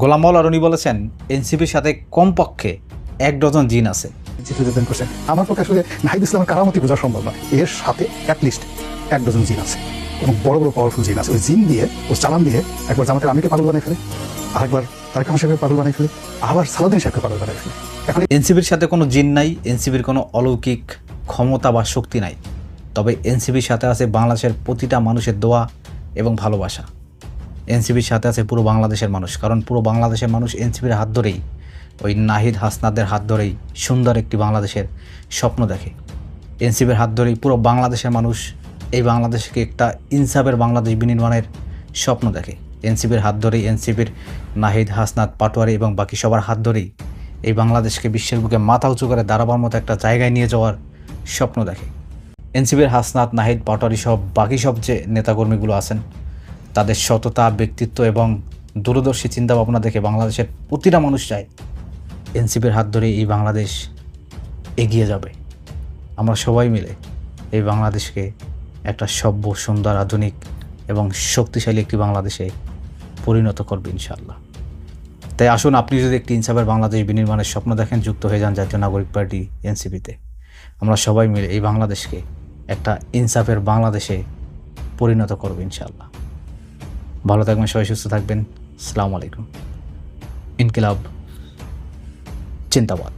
গোলাম মাওলা রনি বলেছেন, এনসিপির সাথে কমপক্ষে 1 ডজন জিন আছে। আমার পক্ষে আসলে নাহিদ ইসলামের কারামতি বোঝা সম্ভব না। এর সাথে অ্যাটলিস্ট 1 ডজন জিন আছে এবং বড় বড় পাওয়ারফুল জিন আছে। ওই জিন দিয়ে, ও চালান দিয়ে একবার জামাতের আমিরকে পাগল বানাই ফেলে, আরেকবার তারেক রহমান সাহেবকে পাগল বানাই ফেলে, আবার সালাউদ্দিন সাহেবকে পাগল বানাই ফেলে। এখন এনসিপির সাথে কোনো জিন নাই, এনসিপির কোনো অলৌকিক ক্ষমতা বা শক্তি নাই। তবে এনসিপির সাথে আছে বাংলাদেশের প্রতিটা মানুষের দোয়া এবং ভালোবাসা। এনসিপির সাথে আছে পুরো বাংলাদেশের মানুষ, কারণ পুরো বাংলাদেশের মানুষ এনসিপির হাত ধরেই, ওই নাহিদ হাসনাদের হাত ধরেই সুন্দর একটি বাংলাদেশের স্বপ্ন দেখে। এনসিপির হাত ধরেই পুরো বাংলাদেশের মানুষ এই বাংলাদেশকে একটা ইনসাফের বাংলাদেশ বিনির্মাণের স্বপ্ন দেখে। এনসিপির হাত ধরেই, এনসিপির নাহিদ হাসনাত পাটোয়ারি এবং বাকি সবার হাত ধরেই এই বাংলাদেশকে বিশ্বের বুকে মাথা উঁচু করে দাঁড়াবার মতো একটা জায়গায় নিয়ে যাওয়ার স্বপ্ন দেখে। এনসিপির হাসনাত, নাহিদ, পাটোয়ারি সব বাকি সব যে নেতাকর্মীগুলো আছেন, তাদের সততা, ব্যক্তিত্ব এবং দূরদর্শী চিন্তাভাবনা দেখে বাংলাদেশের প্রতিটা মানুষ চায় এনসিপির হাত ধরে এই বাংলাদেশ এগিয়ে যাবে। আমরা সবাই মিলে এই বাংলাদেশকে একটা সভ্য, সুন্দর, আধুনিক এবং শক্তিশালী একটি বাংলাদেশে পরিণত করবে ইনশাআল্লাহ। তাই আসুন, আপনি যদি একটি ইনসাফের বাংলাদেশ বিনির্মাণের স্বপ্ন দেখেন, যুক্ত হয়ে যান জাতীয় নাগরিক পার্টি এনসিপিতে। আমরা সবাই মিলে এই বাংলাদেশকে একটা ইনসাফের বাংলাদেশে পরিণত করব ইনশাআল্লাহ। ভালো থাকবেন, সবাই সুস্থ থাকবেন। আসসালামু আলাইকুম। ইনকিলাব জিন্দাবাদ।